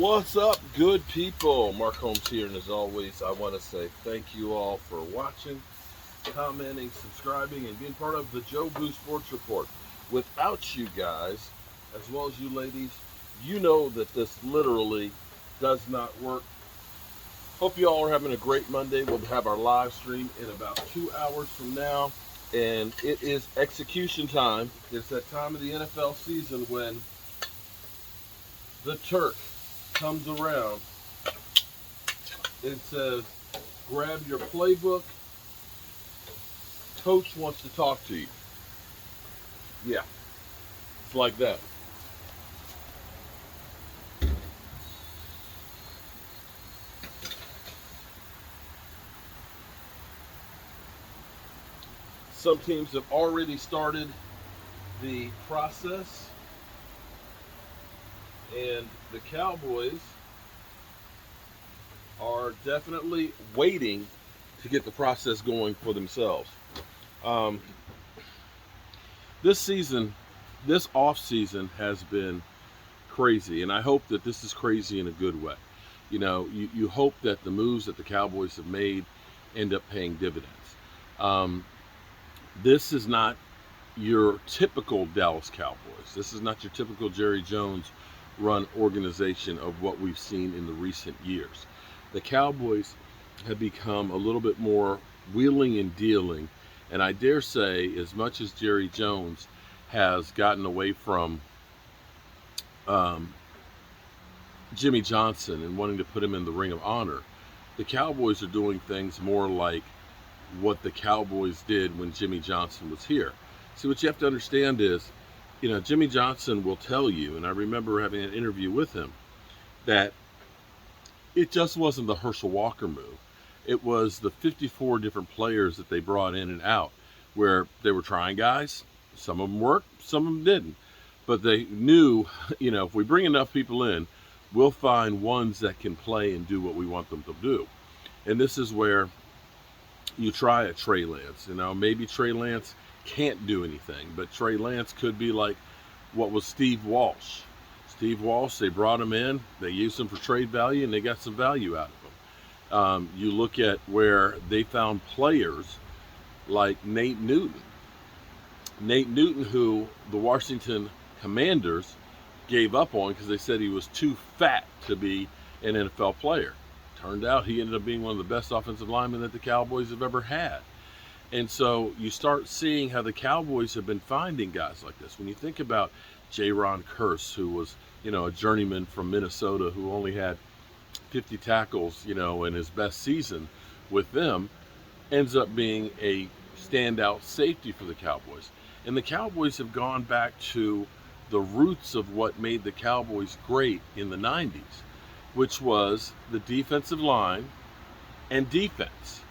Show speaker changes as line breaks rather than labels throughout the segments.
What's up, good people? Mark Holmes here, and as always, I want to say thank you all for watching, commenting, subscribing, and being part of the Joe Boo Sports Report. Without you guys, as well as you ladies, you know that this literally does not work. Hope you all are having a great Monday. We'll have our live stream in about 2 hours from now, and it is execution time. It's that time of the NFL season when the Turk comes around and says, grab your playbook, coach wants to talk to you. Yeah, it's like that. Some teams have already started the process, and the Cowboys are definitely waiting to get the process going for themselves. This season, this off season has been crazy, and I hope that this is crazy in a good way. You hope that the moves that the Cowboys have made end up paying dividends. This is not your typical Dallas Cowboys. This is not your typical Jerry Jones run organization of what we've seen in the recent years. The Cowboys have become a little bit more wheeling and dealing, and I dare say, as much as Jerry Jones has gotten away from Jimmy Johnson and wanting to put him in the Ring of Honor, the Cowboys are doing things more like what the Cowboys did when Jimmy Johnson was here. See, what you have to understand is, Jimmy Johnson will tell you, and I remember having an interview with him, that it just wasn't the Herschel Walker move. It was the 54 different players that they brought in and out, where they were trying guys. Some of them worked, some of them didn't. But they knew, if we bring enough people in, we'll find ones that can play and do what we want them to do. And this is where you try a Trey Lance. Maybe Trey Lance can't do anything, but Trey Lance could be like what was Steve Walsh. Steve Walsh, they brought him in, they used him for trade value, and they got some value out of him. You look at where they found players like Nate Newton. Nate Newton, who the Washington Commanders gave up on because they said he was too fat to be an NFL player. Turned out he ended up being one of the best offensive linemen that the Cowboys have ever had. And so you start seeing how the Cowboys have been finding guys like this. When you think about Jaron Kearse, who was, a journeyman from Minnesota who only had 50 tackles, in his best season with them, ends up being a standout safety for the Cowboys. And the Cowboys have gone back to the roots of what made the Cowboys great in the 90s, which was the defensive line and defense.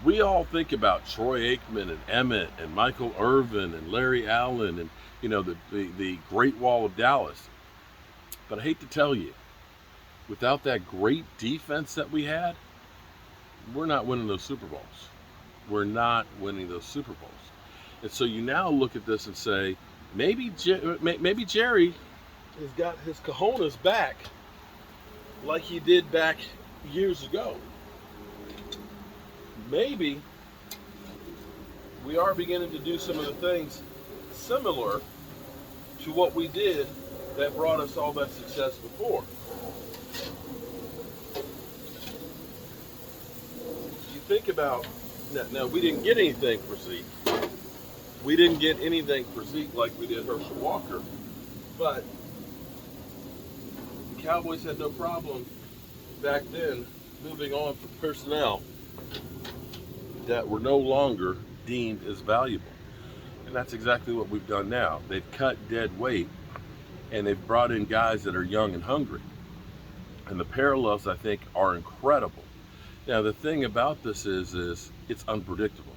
We all think about Troy Aikman and Emmett and Michael Irvin and Larry Allen and, the Great Wall of Dallas. But I hate to tell you, without that great defense that we had, we're not winning those Super Bowls. We're not winning those Super Bowls. And so you now look at this and say, maybe Jerry has got his cojones back like he did back years ago. Maybe we are beginning to do some of the things similar to what we did that brought us all that success before. You think about, now we didn't get anything for Zeke. We didn't get anything for Zeke like we did Herschel Walker, but the Cowboys had no problem back then moving on from personnel that were no longer deemed as valuable. And that's exactly what we've done now. They've cut dead weight, and they've brought in guys that are young and hungry. And the parallels, I think, are incredible. Now, the thing about this is it's unpredictable.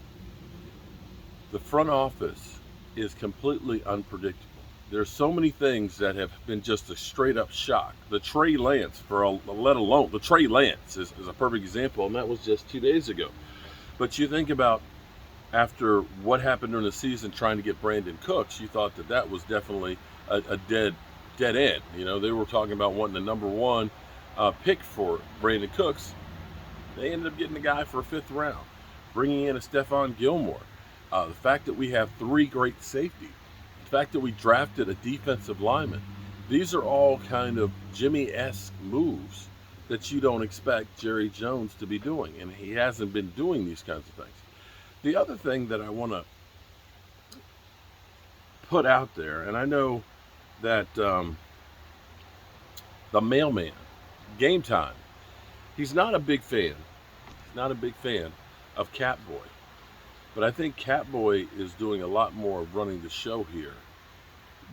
The front office is completely unpredictable. There's so many things that have been just a straight up shock. The Trey Lance, the Trey Lance is a perfect example, and that was just 2 days ago. But you think about after what happened during the season trying to get Brandon Cooks, you thought that was definitely a dead end. They were talking about wanting the number one pick for Brandon Cooks, they ended up getting a guy for a 5th round, bringing in a Stephon Gilmore. The fact that we have 3 great safeties, the fact that we drafted a defensive lineman, these are all kind of Jimmy-esque moves that you don't expect Jerry Jones to be doing, and he hasn't been doing these kinds of things. The other thing that I want to put out there, and I know that the mailman, Game Time, he's not a big fan. He's not a big fan of Catboy. But I think Catboy is doing a lot more of running the show here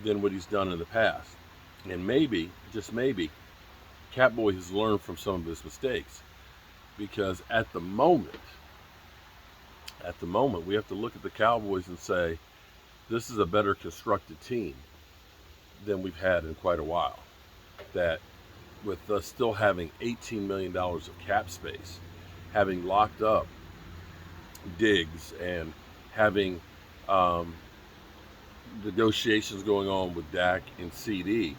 than what he's done in the past. And maybe, just maybe, Catboy has learned from some of his mistakes. Because at the moment, we have to look at the Cowboys and say, this is a better constructed team than we've had in quite a while. That with us still having $18 million of cap space, having locked up Diggs and having negotiations going on with Dak and CD,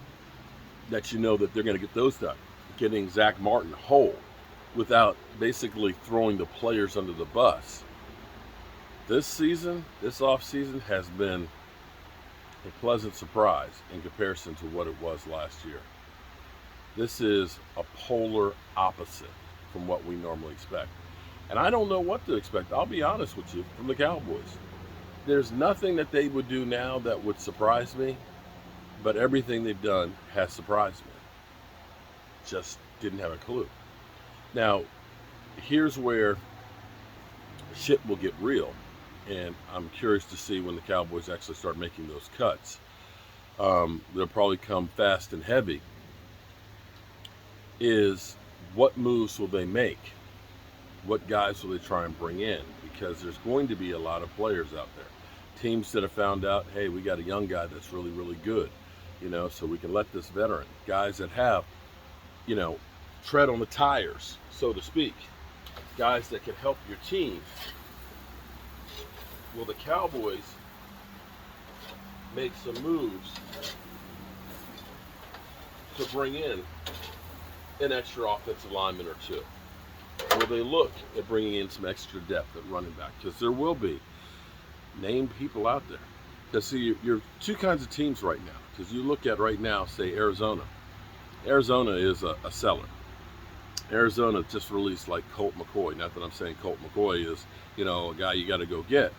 that you know that they're going to get those done. Getting Zach Martin whole without basically throwing the players under the bus. This season, this offseason has been a pleasant surprise in comparison to what it was last year. This is a polar opposite from what we normally expect. And I don't know what to expect, I'll be honest with you, from the Cowboys. There's nothing that they would do now that would surprise me, but everything they've done has surprised me. Just didn't have a clue. Now, here's where shit will get real, and I'm curious to see when the Cowboys actually start making those cuts. They'll probably come fast and heavy. Is what moves will they make? What guys will they try and bring in? Because there's going to be a lot of players out there. Teams that have found out, hey, we got a young guy that's really, really good, so we can let this veteran. Guys that have, tread on the tires, so to speak. Guys that can help your team. Will the Cowboys make some moves to bring in an extra offensive lineman or two? Will they look at bringing in some extra depth at running back? Because there will be named people out there. Because see, you're 2 kinds of teams right now. Because you look at right now, say Arizona. Arizona is a seller. Arizona just released like Colt McCoy. Not that I'm saying Colt McCoy is, a guy you got to go get.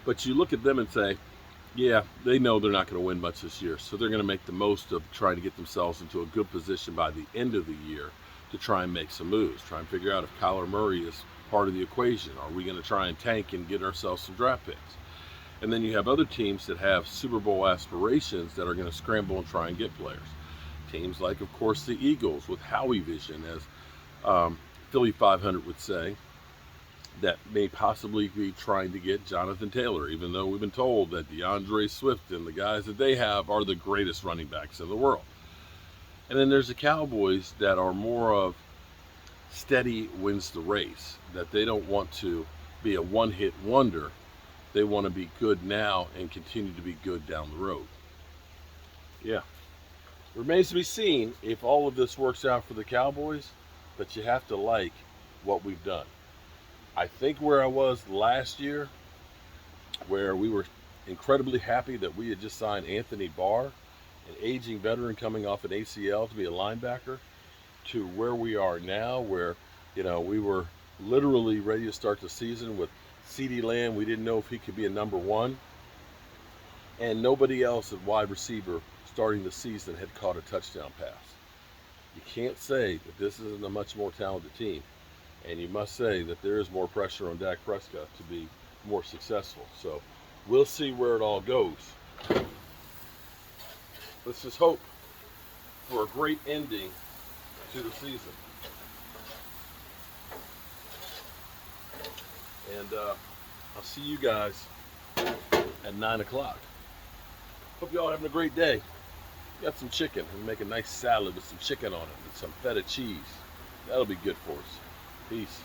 But you look at them and say, yeah, they know they're not going to win much this year. So they're going to make the most of trying to get themselves into a good position by the end of the year to try and make some moves. Try and figure out if Kyler Murray is part of the equation. Are we going to try and tank and get ourselves some draft picks? And then you have other teams that have Super Bowl aspirations that are going to scramble and try and get players. Teams like, of course, the Eagles with Howie Vision, as Philly 500 would say, that may possibly be trying to get Jonathan Taylor, even though we've been told that DeAndre Swift and the guys that they have are the greatest running backs in the world. And then there's the Cowboys that are more of steady wins the race, that they don't want to be a one-hit wonder. They want to be good now and continue to be good down the road. Yeah. Remains to be seen if all of this works out for the Cowboys, but you have to like what we've done. I think where I was last year, where we were incredibly happy that we had just signed Anthony Barr, an aging veteran coming off an ACL to be a linebacker, to where we are now, where, we were literally ready to start the season with CeeDee Lamb. We didn't know if he could be a number 1. And nobody else at wide receiver starting the season had caught a touchdown pass. You can't say that this isn't a much more talented team. And you must say that there is more pressure on Dak Prescott to be more successful. So we'll see where it all goes. Let's just hope for a great ending to the season. And I'll see you guys at 9 o'clock. Hope y'all having a great day. Got some chicken. We'll make a nice salad with some chicken on it and some feta cheese. That'll be good for us. Peace.